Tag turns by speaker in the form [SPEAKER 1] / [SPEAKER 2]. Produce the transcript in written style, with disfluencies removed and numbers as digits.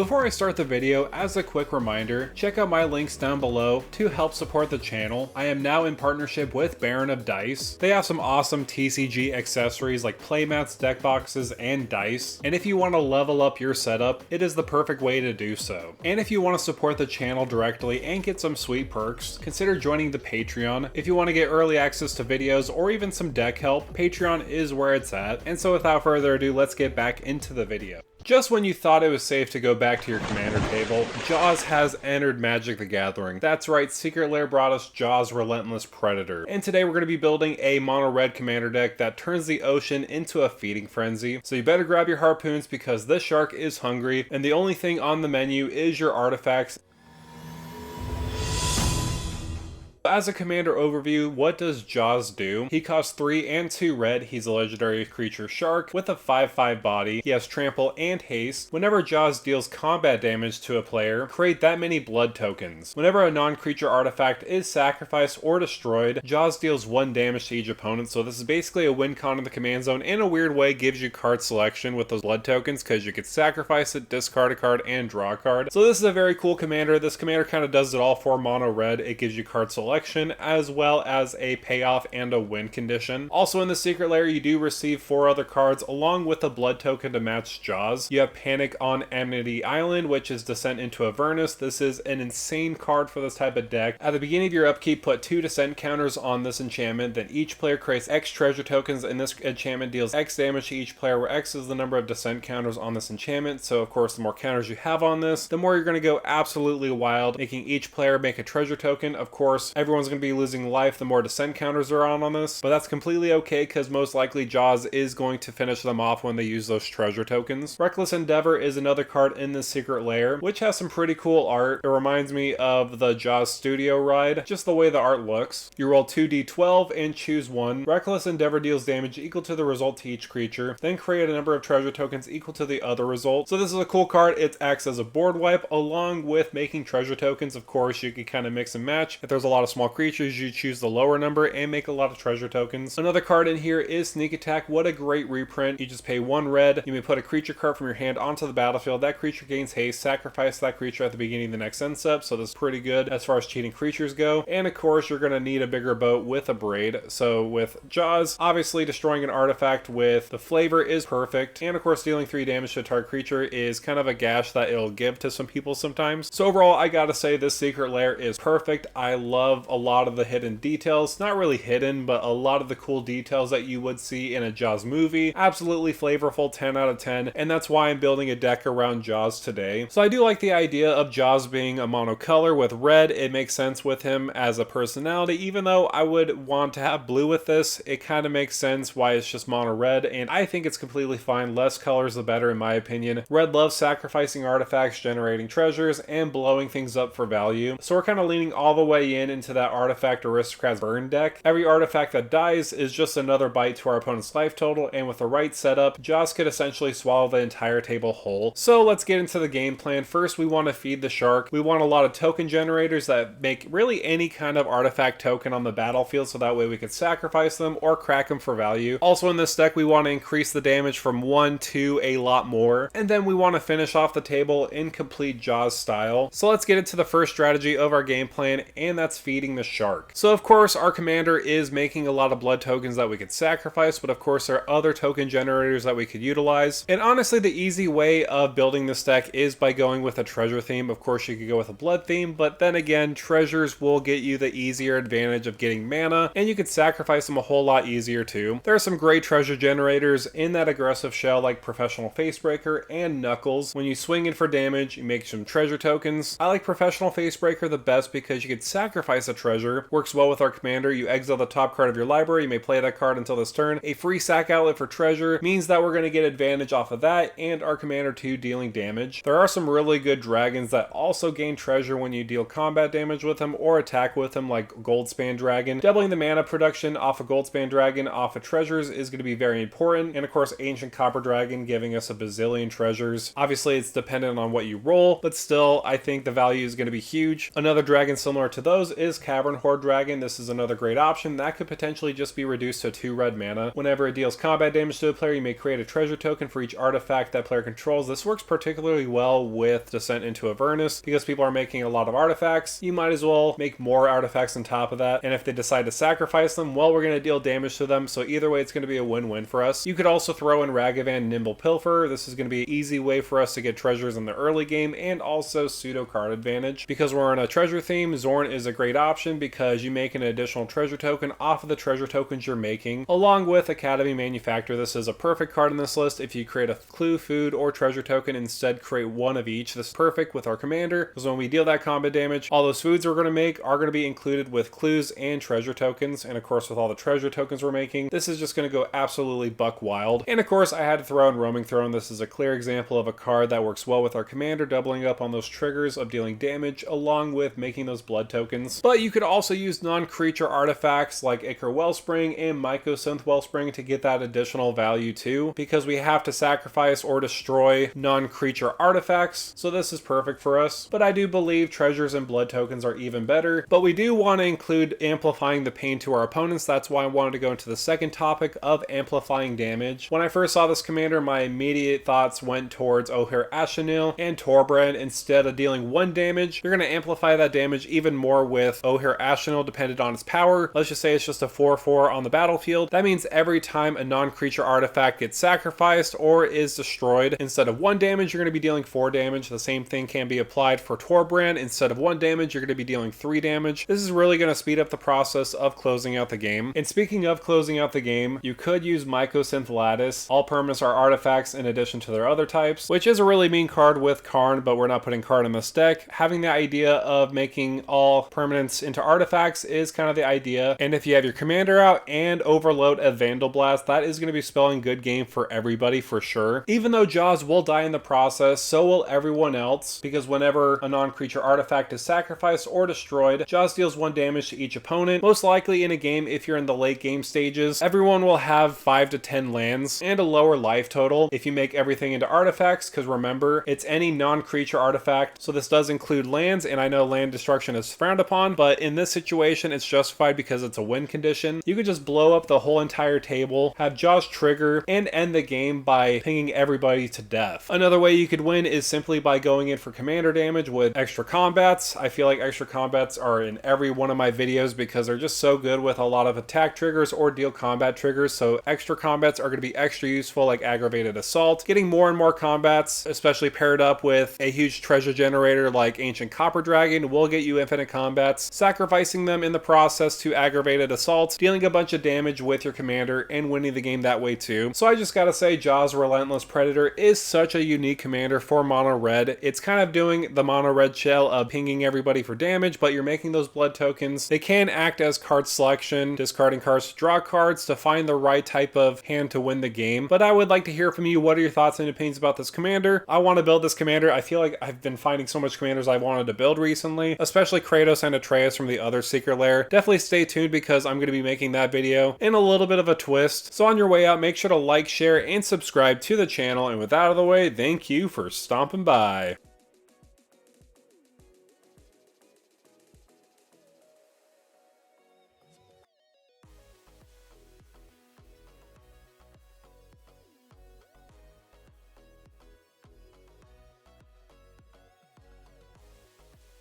[SPEAKER 1] Before I start the video, as a quick reminder, check out my links down below to help support the channel. I am now in partnership with Baron of Dice. They have some awesome TCG accessories like playmats, deck boxes, and dice. And if you want to level up your setup, it is the perfect way to do so. And if you want to support the channel directly and get some sweet perks, consider joining the Patreon. If you want to get early access to videos or even some deck help, Patreon is where it's at. And so without further ado, let's get back into the video. Just when you thought it was safe to go back to your commander table, Jaws has entered Magic the Gathering. That's right, Secret Lair brought us Jaws Relentless Predator. And today we're going to be building a mono-red commander deck that turns the ocean into a feeding frenzy. So you better grab your harpoons because this shark is hungry, and the only thing on the menu is your artifacts. As a commander overview, what does Jaws do? He costs 3 and 2 red. He's a legendary creature shark with a 5/5 body. He has trample and haste. Whenever Jaws deals combat damage to a player, create that many blood tokens. Whenever a non-creature artifact is sacrificed or destroyed, Jaws deals 1 damage to each opponent. So this is basically a win con in the command zone. In a weird way, gives you card selection with those blood tokens because you could sacrifice it, discard a card, and draw a card. So this is a very cool commander. This commander kind of does it all for mono red. It gives you card selection as well as a payoff and a win condition. Also in the Secret Lair, you do receive 4 other cards along with a blood token to match Jaws. You have Panic on Amity Island, which is Descent into Avernus. This is an insane card for this type of deck. At the beginning of your upkeep, put 2 descent counters on this enchantment. Then each player creates X treasure tokens, and this enchantment deals X damage to each player, where X is the number of descent counters on this enchantment. So of course, the more counters you have on this, the more you're going to go absolutely wild, making each player make a treasure token. Of course, everyone's going to be losing life the more descent counters are on this, but that's completely okay because most likely Jaws is going to finish them off when they use those treasure tokens. Reckless Endeavor is another card in the Secret Lair, which has some pretty cool art. It reminds me of the Jaws Studio ride, just the way the art looks. You roll 2d12 and choose 1. Reckless Endeavor deals damage equal to the result to each creature, then create a number of treasure tokens equal to the other result. So this is a cool card. It acts as a board wipe along with making treasure tokens. Of course, you can kind of mix and match. If there's a lot of small creatures, you choose the lower number and make a lot of treasure tokens. Another card in here is Sneak Attack. What a great reprint. You just pay 1 red. You may put a creature card from your hand onto the battlefield. That creature gains haste. Sacrifice that creature at the beginning of the next end step. So this is pretty good as far as cheating creatures go. And of course, you're going to need a bigger boat with a braid. So with Jaws, obviously destroying an artifact with the flavor is perfect. And of course, dealing 3 damage to a target creature is kind of a gash that it'll give to some people sometimes. So overall, I gotta say this Secret Lair is perfect. I love a lot of the hidden details. Not really hidden, but a lot of the cool details that you would see in a Jaws movie. Absolutely flavorful, 10 out of 10, and that's why I'm building a deck around Jaws today. So I do like the idea of Jaws being a monocolor with red. It makes sense with him as a personality, even though I would want to have blue with this. It kind of makes sense why it's just mono red, and I think it's completely fine. Less colors the better in my opinion. Red loves sacrificing artifacts, generating treasures, and blowing things up for value. So we're kind of leaning all the way into that artifact aristocrat's burn deck. Every artifact that dies is just another bite to our opponent's life total, and with the right setup, Jaws could essentially swallow the entire table whole. So let's get into the game plan. First, we want to feed the shark. We want a lot of token generators that make really any kind of artifact token on the battlefield, so that way we could sacrifice them or crack them for value. Also in this deck, we want to increase the damage from 1 to a lot more, and then we want to finish off the table in complete Jaws style. So let's get into the first strategy of our game plan, and that's feeding the shark. So of course, our commander is making a lot of blood tokens that we could sacrifice, but of course there are other token generators that we could utilize. And honestly, the easy way of building this deck is by going with a treasure theme. Of course, you could go with a blood theme, but then again, treasures will get you the easier advantage of getting mana, and you could sacrifice them a whole lot easier too. There are some great treasure generators in that aggressive shell like Professional Facebreaker and Knuckles. When you swing in for damage, you make some treasure tokens. I like Professional Facebreaker the best because you could sacrifice a treasure. Works well with our commander. You exile the top card of your library. You may play that card until this turn. A free sack outlet for treasure means that we're going to get advantage off of that, and our commander too dealing damage. There are some really good dragons that also gain treasure when you deal combat damage with them or attack with them, like Goldspan Dragon. Doubling the mana production off a Goldspan Dragon off of treasures is going to be very important. And of course, Ancient Copper Dragon giving us a bazillion treasures. Obviously, it's dependent on what you roll, but still, I think the value is going to be huge. Another dragon similar to those is Cavern Horde Dragon, this is another great option. That could potentially just be reduced to 2 red mana. Whenever it deals combat damage to a player, you may create a treasure token for each artifact that player controls. This works particularly well with Descent into Avernus, because people are making a lot of artifacts. You might as well make more artifacts on top of that, and if they decide to sacrifice them, well, we're going to deal damage to them, so either way it's going to be a win-win for us. You could also throw in Ragavan Nimble Pilfer. This is going to be an easy way for us to get treasures in the early game, and also pseudo card advantage. Because we're in a treasure theme, Zorn is a great option because you make an additional treasure token off of the treasure tokens you're making, along with Academy Manufactor. This is a perfect card in this list. If you create a clue, food, or treasure token, instead create one of each. This is perfect with our commander, because when we deal that combat damage, all those foods we're going to make are going to be included with clues and treasure tokens, and of course with all the treasure tokens we're making, this is just going to go absolutely buck wild. And of course I had to throw in Roaming Throne. This is a clear example of a card that works well with our commander, doubling up on those triggers of dealing damage along with making those blood tokens. But you could also use non-creature artifacts like Ichor Wellspring and Mycosynth Wellspring to get that additional value too, because we have to sacrifice or destroy non-creature artifacts, so this is perfect for us. But I do believe treasures and blood tokens are even better, but we do want to include amplifying the pain to our opponents. That's why I wanted to go into the second topic of amplifying damage. When I first saw this commander, my immediate thoughts went towards O'Hare Ashenil and Torbrand. Instead of dealing 1 damage, you're going to amplify that damage even more with O'Hare Ashenil dependent on its power. Let's just say it's just a 4/4 on the battlefield. That means every time a non-creature artifact gets sacrificed or is destroyed, instead of 1 damage, you're going to be dealing 4 damage. The same thing can be applied for Torbrand. Instead of 1 damage, you're going to be dealing 3 damage. This is really going to speed up the process of closing out the game. And speaking of closing out the game, you could use Mycosynth Lattice. All permanents are artifacts in addition to their other types, which is a really mean card with Karn, but we're not putting Karn in this deck. Having the idea of making all permanents into artifacts is kind of the idea. And if you have your commander out and overload a Vandal Blast, that is going to be spelling good game for everybody for sure. Even though Jaws will die in the process, so will everyone else, because whenever a non-creature artifact is sacrificed or destroyed, Jaws deals 1 damage to each opponent. Most likely in a game, if you're in the late game stages, everyone will have 5 to 10 lands and a lower life total if you make everything into artifacts, because remember, it's any non-creature artifact, so this does include lands, and I know land destruction is frowned upon, but in this situation it's justified because it's a win condition. You could just blow up the whole entire table, have Jaws trigger, and end the game by pinging everybody to death. Another way you could win is simply by going in for commander damage with extra combats. I feel like extra combats are in every one of my videos because they're just so good with a lot of attack triggers or deal combat triggers, so extra combats are going to be extra useful, like aggravated assault. Getting more and more combats, especially paired up with a huge treasure generator like Ancient Copper Dragon, will get you infinite combats. Sacrificing them in the process to aggravated assault, dealing a bunch of damage with your commander, and winning the game that way too. So I just gotta say, Jaws Relentless Predator is such a unique commander for mono red. It's kind of doing the mono red shell of pinging everybody for damage, but you're making those blood tokens. They can act as card selection, discarding cards to draw cards to find the right type of hand to win the game. But I would like to hear from you. What are your thoughts and opinions about this commander? I want to build this commander. I feel like I've been finding so much commanders I wanted to build recently, especially Kratos and Atreus from the other Secret Lair. Definitely stay tuned because I'm going to be making that video in a little bit of a twist. So on your way out, make sure to like, share, and subscribe to the channel. And with that out of the way, thank you for stomping by.